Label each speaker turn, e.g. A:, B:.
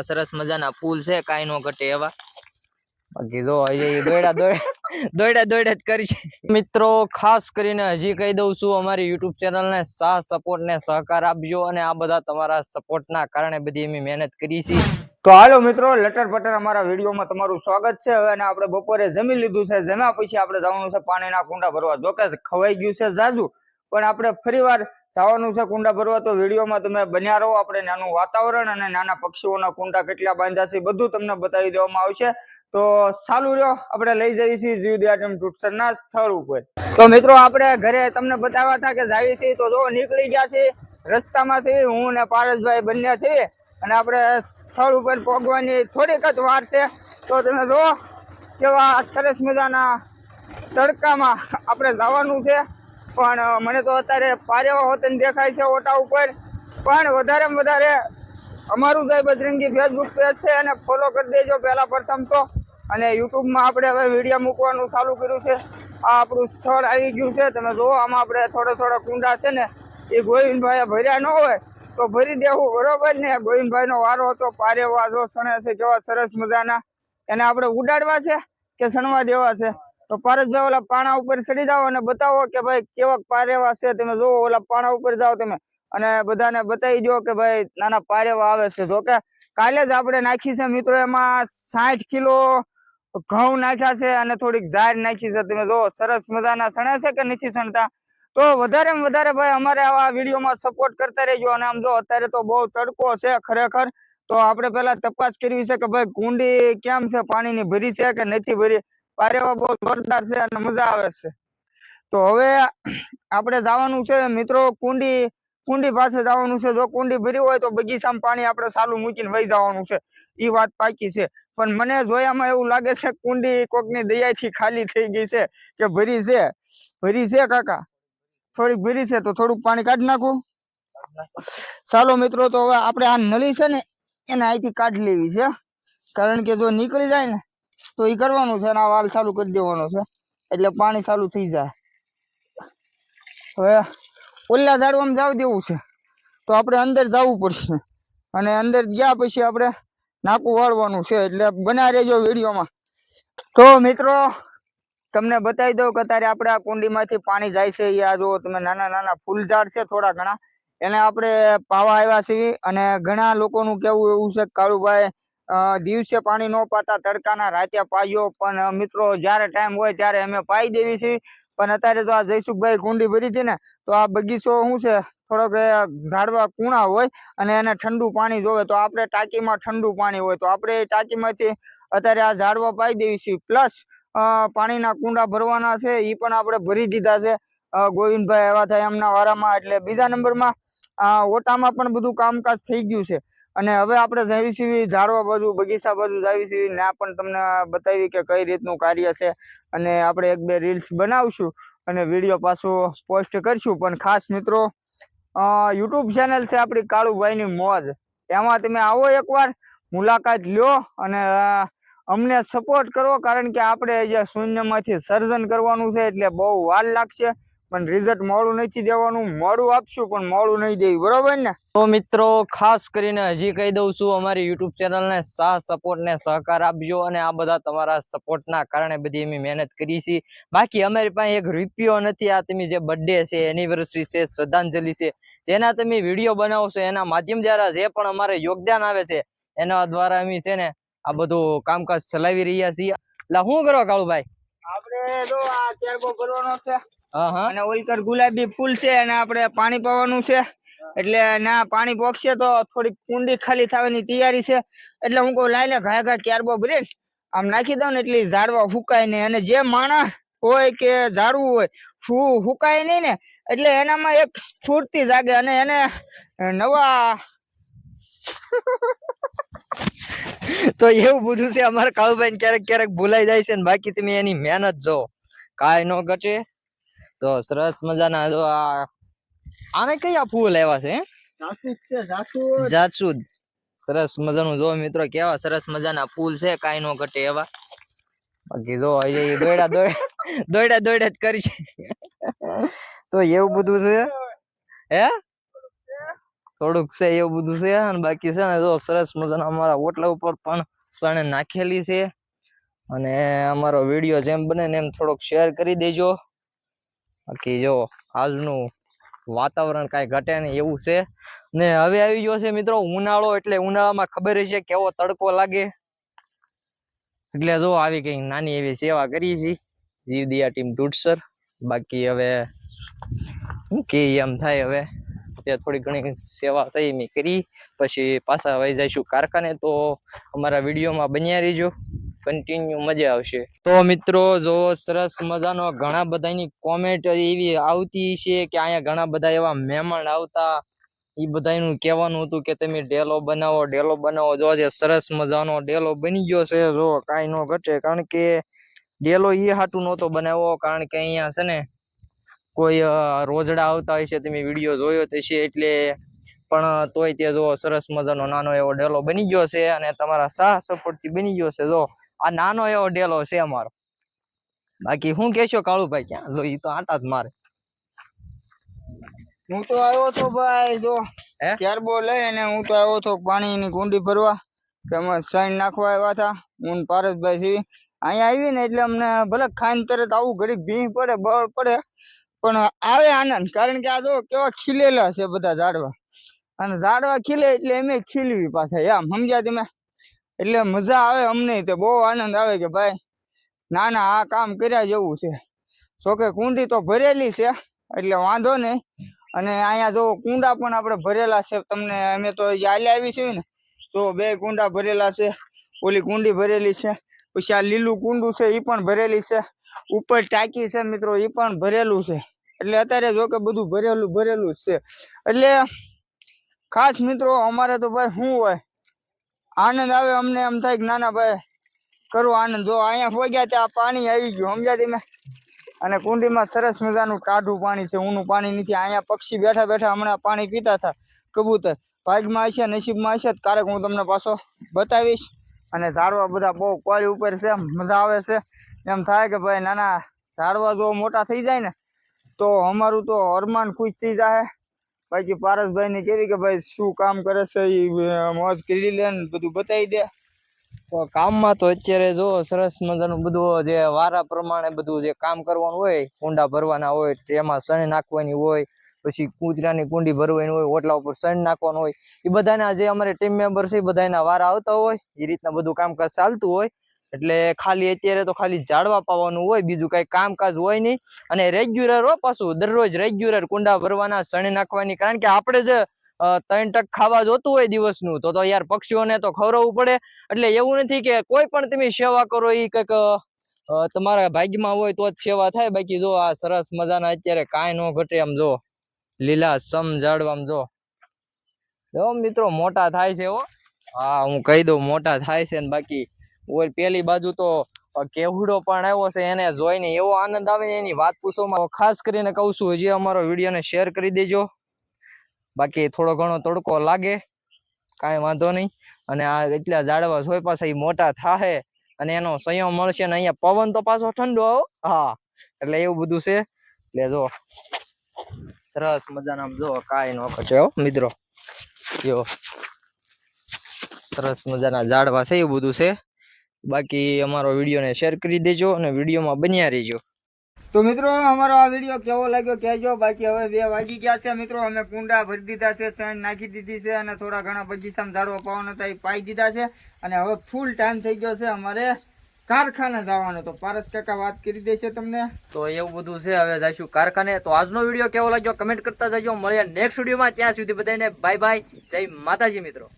A: સરસ મજાના ફૂલ છે, કાઈ નો ઘટે એવા. બાકી જો હજી દોડ્યા જ કરી છે મિત્રો. ખાસ કરીને હજી કહી દઉં છું, અમારી યુટ્યુબ ચેનલને સાથ સપોર્ટ ને સહકાર આપજો, અને આ બધા તમારા સપોર્ટના કારણે બધી અમે મહેનત કરી છે.
B: તો હાલો મિત્રો, લટર પટર અમારા વિડીયોમાં તમારું સ્વાગત છે. હવે આપણે બપોરે જમી લીધું છે, જમ્યા પછી આપણે જવાનું છે પાણીના કુંડા ભરવા. જોકે ખવાઈ ગયું છે જાજુ, પણ આપણે ફરીવાર જવાનું છે કુંડા ભરવા. તો વિડીયોમાં તમે બન્યા રહો. આપણે નાનું વાતાવરણ અને નાના પક્ષીઓના કુંડા કેટલા બાંધ્યા છે બધું તમને બતાવી દેવામાં આવશે. તો ચાલુ રહ્યો, આપણે લઈ જઈએ છીએ જીવદયા ટૂટસરના સ્થળ ઉપર. તો મિત્રો, આપણે ઘરે તમને બતાવ્યા હતા કે જાવી છીએ, તો જો નીકળી ગયા છે, રસ્તામાં છે. હું ને પારસભાઈ બંને છે, અને આપણે સ્થળ ઉપર પહોંચવાની થોડીક જ વાર છે. તો તમે જો કેવા સરસ મજાના તડકામાં આપણે જવાનું છે. પણ મને તો અત્યારે પારેવા હોતન દેખાય છે ઓટા ઉપર. પણ વધારેમાં વધારે અમારું જય બજરંગી ફેસબુક પેજ છે, અને ફોલો કરી દેજો પહેલા પ્રથમ તો. અને યુટ્યુબમાં આપણે હવે વિડીયો મૂકવાનું ચાલુ કર્યું છે. આ આપણું સ્થળ આવી ગયું છે. તમે જુઓ, આમાં આપણે થોડા કુંડા છે ને, એ ગોવિંદભાઈ ભર્યા ન હોય તો ભરી દેવું, બરોબર ને. ગોવિંદભાઈ નો વારો હતો. પારેવા જો સણે છે કેવા સરસ મજાના. એને આપણે ઉડાડવા છે કે સણવા દેવા છે? તો પારસભાઈ ઓલા પાણા ઉપર ચડી જાઓ અને બતાવો કે ભાઈ કેવા પારેવા છે. તમે જોવો, ઓલા પાણા ઉપર જાઓ તમે, અને બધાને બતાવી દો કે ભાઈ નાના પારેવા આવે છે. જો કે કાલે જ આપણે નાખી છે મિત્રો, એમાં 60 કિલો ઘઉં નાખ્યા છે, અને થોડીક ઝાર નાખી છે. તમે જો સરસ મજાના સણે છે કે નથી સણતા? તો વધારેમાં વધારે ભાઈ અમારે આવા વિડીયોમાં સપોર્ટ કરતા રહેજો. અને આમ જો અત્યારે તો બહુ તડકો છે ખરેખર. તો આપણે પેલા તપાસ કરવી છે કે ભાઈ કુંડી કેમ છે, પાણીની ભરી છે કે નથી ભરી. પારેવા બહુ જોરદાર છે અને મજા આવે છે. તો હવે આપણે જવાનું છે મિત્રો કુંડી પાસે જવાનું છે. જો કુંડી ભરી હોય તો બગીચામાં પાણી આપણે ચાલુ મૂકીને વહી જવાનું છે. એ વાત પાકી છે. પણ મને જોયામાં એવું લાગે છે કુંડી કોકની દયાથી ખાલી થઈ ગઈ છે કે ભરી છે કાકા? થોડીક ભરી છે, તો થોડુંક પાણી કાઢી નાખું. ચાલો મિત્રો, તો હવે આપણે આ નળી છે ને એને અહીંથી કાઢી લેવી છે. કારણ કે જો નીકળી જાય ને તો એ કરવાનું છે, અને આ વાલ ચાલુ કરી દેવાનો છે, એટલે પાણી ચાલુ થઈ જાય. હવે ઓલા ઝાડવામાં જવા દેવું છે, તો આપણે અંદર જવું પડશે. અને અંદર ગયા પછી આપણે નાકું વાળવાનું છે. એટલે બના રહેજો વિડીયોમાં. તો મિત્રો, તમને બતાવી દઉં કે અત્યારે આપણે આ કુંડીમાંથી પાણી જાય છે. આ જો તમે નાના ફૂલ ઝાડ છે થોડા ઘણા, એને આપણે પાવા આવ્યા છીએ. અને ઘણા લોકોનું કેવું એવું છે, કાળુભાઈ દિવસે પાણી ન પાતા, તડકાના રાતે પાયો. પણ મિત્રો, જ્યારે ટાઈમ હોય ત્યારે અમે પાઈ દેવી છીએ. પણ અત્યારે તો આ જયસુખભાઈ કુંડી ભરી હતી ને, તો આ બગીચો શું છે, થોડોક ઝાડવા કૂણા હોય અને એને ઠંડુ પાણી જોવે. તો આપણે ટાંકીમાં ઠંડુ પાણી હોય, તો આપણે ટાંકીમાંથી અત્યારે આ ઝાડવા પાઈ દેવી છીએ. પ્લસ પાણીના કુંડા ભરવાના છે, એ પણ આપણે ભરી દીધા છે. ગોવિંદભાઈ એવા થાય એમના વારામાં. એટલે બીજા નંબરમાં ઓટામાં પણ બધું કામકાજ થઈ ગયું છે. અને હવે આપણે જઈએ છીએ ઝાડવા બાજુ, બગીચા બાજુ જઈએ છીએ. ત્યાં પણ તમને બતાવી કે કઈ રીતનું કાર્ય છે. અને આપણે 1-2 રીલ્સ બનાવશું અને વિડીયો પાછો પોસ્ટ કરશું. પણ ખાસ મિત્રો, યુટ્યુબ ચેનલ છે આપણી કાળુભાઈની મોજ, એમાં તમે આવો, એકવાર મુલાકાત લ્યો અને અમને સપોર્ટ કરો. કારણ કે આપણે જે શૂન્યમાંથી સર્જન કરવાનું છે, એટલે બહુ વાર લાગશે. પણ રિઝલ્ટ મોડું નથી દેવાનું. મોડું આપશું પણ મોડું નહીં દેવું, બરોબર ને?
A: તો મિત્રો, ખાસ કરીને હજી કહી દઉં છું, અમારી યુટ્યુબ ચેનલને સાથ સપોર્ટ ને સહકાર આપજો, અને આ બધા તમારા સપોર્ટના કારણે બધી અમે મહેનત કરી છે. બાકી અમારી પાસે એક રૂપિયો નથી. આ તમે જે બર્થડે છે, એનિવર્સરી છે, શ્રદ્ધાંજલિ છે, જેના તમે વિડીયો બનાવો છો, એના માધ્યમ દ્વારા જે પણ અમારે યોગદાન આવે છે, એના દ્વારા અમે છે ને આ બધું કામકાજ ચલાવી રહ્યા છીએ. એટલે શું કરો કાળુભાઈ?
B: આપણે જો આ કેરબો ભરવાનો છે,
A: હા,
B: અને ઓલકર ગુલાબી ફૂલ છે, અને આપણે પાણી પાવાનું છે. એટલે ના પાણી પોખશે તો થોડીક કુંડી ખાલી થવાની તૈયારી છે. એટલે હું કહું લાઈને ઘા કેરબો ભરીને આમ નાખી દઉં ને, એટલે ઝાડવા ફૂકાય નહીં. અને જે માણસ હોય કે ઝાડવું હોય ફૂકાય નહીં ને, એટલે એનામાં એક સ્ફૂર્તિ જાગે, અને એને નવા
A: તો એવું બધું છે અમારે કાળુભાઈ. ક્યારેક ભૂલાઈ જાય છે ને, બાકી તમે એની મહેનત જો કાંઈ ન ઘટે. તો સરસ મજાના જો આને કયા ફૂલ આવ્યા છે? જાસૂદ. સરસ મજાનું જો મિત્રો, કેવા સરસ મજાના ફૂલ છે, કાંઈ ન ઘટે એવા. બાકી જો હજી દોડ્યા જ કરી છે. તો એવું બધું છે. હે થોડુંક છે એવું બધું છે અને બાકી છે ને જો સરસ મજાના અમારા ઓટલા ઉપર પણ સણે નાખેલી છે અને અમારો વિડીયો જેમ બને ને એમ થોડોક શેર કરી દેજો બાકી જો આજનું વાતાવરણ કાંઈ ઘટે નહીં એવું છે ને હવે આવી ગયો છે મિત્રો ઉનાળો એટલે ઉનાળામાં ખબર હશે કેવો તડકો લાગે એટલે જો આવી કઈ નાની એવી સેવા કરી છે જીવદિયા ટીમ ટૂટસર બાકી હવે શું કે એમ થાય હવે તે થોડી ઘણી સેવા સહી મેં કરી પછી પાછા વહી જઈશું કારખાને તો અમારા વિડીયોમાં બન્યા રહીજો કન્ટિન્યુ મજા આવશે તો મિત્રો જો સરસ મજાનો ઘણા બધાની કોમેન્ટ એવી આવતી છે કે અહીંયા ઘણા બધા એવા મહેમાન આવતા એ બધાનું કહેવાનું હતું કે તમે ડેલો બનાવો જો જે સરસ મજાનો ડેલો બની ગયો છે જો કાંઈ ન ઘટે કારણ કે ડેલો એ હાટું નહોતો બનાવ્યો કારણ કે અહીંયા છે ને કોઈ રોજડા આવતા હોય છે તમે વિડીયો જોયો તો છે એટલે પણ તોય તે જો સરસ મજાનો નાનો એવો ડેલો બની ગયો છે અને તમારા સાહ સપોર્ટથી બની ગયો છે જો આ નાનો એવો ડેલો છે અમારો બાકી શું કહેશો કાળુભાઈ ક્યાં જો ઈ તો આટા જ મારે
B: હું તો આવ્યો તો ભાઈ જો
A: હે
B: ક્યારબો લઈને હું તો આવ્યો તો પાણીની કુંડી ભરવા કે અમે સાઈન નાખવા આવ્યા હતા હું ને પારસભાઈ છીએ અહીંયા આવી ને એટલે અમને ભલે ખાઈને તરત આવું ઘડીક ભીંગ પડે બળ પડે પણ આવે આનંદ કારણ કે આ જો કેવા ખીલેલા છે બધા ઝાડવા અને ઝાડવા ખીલે એટલે એમ ખીલવી પાછા એમ સમજ્યા તમે એટલે મજા આવે અમને તે બહુ આનંદ આવે કે ભાઈ ના ના આ કામ કર્યા જેવું છે જોકે કુંડી તો ભરેલી છે એટલે વાંધો નહીં અને અહીંયા જો કુંડા પણ આપણે ભરેલા છે તમને અમે તો હાલે આવી છે ને તો 2 કુંડા ભરેલા છે ઓલી કુંડી ભરેલી છે પછી આ લીલું કુંડું છે એ પણ ભરેલી છે ઉપર ટાંકી છે મિત્રો એ પણ ભરેલું છે એટલે અત્યારે જો કે બધું ભરેલું જ છે એટલે ખાસ મિત્રો અમારે તો ભાઈ શું હોય આનંદ આવે અમને એમ થાય કે નાના ભાઈ કરો આનંદ જો અહીંયા પહોંચ્યા ત્યાં પાણી આવી ગયું સમજ્યા તમે અને કુંડીમાં સરસ મજાનું ટાઢું પાણી છે ઊનું પાણી નથી અહીંયા પક્ષી બેઠા બેઠા હમણાં પાણી પીતા હતા કબૂતર ભાગમાં હશે નસીબમાં હશે ક્યારેક હું તમને પાછો બતાવીશ અને ઝાડવા બધા બહુ કોળી ઉપર છે મજા આવે છે એમ થાય કે ભાઈ નાના ઝાડવા જો મોટા થઈ જાય ને તો અમારું તો અરમાન ખુશ થઈ જાય બાકી પારસભાઈ ને કેવી કે ભાઈ શું કામ કરે છે એ મોજ કરી લે ને બધું બતાવી દે
A: તો કામમાં તો અત્યારે જો સરસ મજાનું બધું જે વારા પ્રમાણે બધું જે કામ કરવાનું હોય કુંડા ભરવાના હોય એમાં સણ નાખવાની હોય પછી કૂતરાની કુંડી ભરવાની હોય ઓટલા ઉપર સણ નાખવાનું હોય એ બધાના જે અમારે ટીમ મેમ્બર છે એ બધાના વારા આવતા હોય એ રીતના બધું કામકાજ ચાલતું હોય એટલે ખાલી અત્યારે તો ખાલી ઝાડવા પાવાનું હોય બીજું કઈ કામકાજ હોય નહીં અને રેગ્યુલર હો પાછું દરરોજ રેગ્યુલર કુંડા ભરવાના સણ નાખવાની કારણ કે આપણે જે 3 ટક ખાવા જોતું હોય દિવસનું તો યાર પક્ષીઓને તો ખવડાવવું પડે એટલે એવું નથી કે કોઈ પણ તમે સેવા કરો એ કંઈક તમારા ભાગ્યમાં હોય તો જ સેવા થાય બાકી જો આ સરસ મજાના અત્યારે કાંઈ ન ઘટે આમ જો લીલા સમ ઝાડવા જો મિત્રો મોટા થાય છે હો હા હું કહી દઉં મોટા થાય છે ને બાકી ઓર પેલી બાજુ તો કેવડો પણ આવ્યો છે એને જોઈને એવો આનંદ આવે એની વાત પૂછોમાં ખાસ કરીને કહું છું હજી અમારો વિડીયોને શેર કરી દેજો બાકી થોડો ઘણો તડકો લાગે કાંઈ વાંધો નહીં અને આ એટલા ઝાડવા જોઈ પાછા એ મોટા થાહે અને એનો સંયમ મળશે ને અહીંયા પવન તો પાછો ઠંડો હા એટલે એવું બધું છે એટલે જો સરસ મજાના જો કાંઈ ન ખચે હો મિત્રો જો સરસ મજાના ઝાડવા છે એવું બધું છે બાકી અમારો વિડીયોને શેર કરી દેજો અને વિડીયોમાં બન્યા રહેજો
B: તો મિત્રો અમારો આ વિડીયો કેવો લાગ્યો કહેજો બાકી હવે 2 વાગી ગયા છે મિત્રો અમે કુંડા ભરી દીધા છે સણ નાખી દીધી છે અને થોડા ઘણા બગીચામાં ઝાડવા પાવાના હતા એ પાઈ દીધા છે અને હવે ફૂલ ટાઈમ થઈ ગયો છે અમારે કારખાને જવાનો તો પારસ કાકા વાત કરી દેશે તમને
A: તો એવું બધું છે હવે જઈશું કારખાને તો આજનો વિડીયો કેવો લાગ્યો કમેન્ટ કરતા જજો મળ્યા નેક્સ્ટ વિડીયોમાં ત્યાં સુધી બધાને બાય બાય જય માતાજી મિત્રો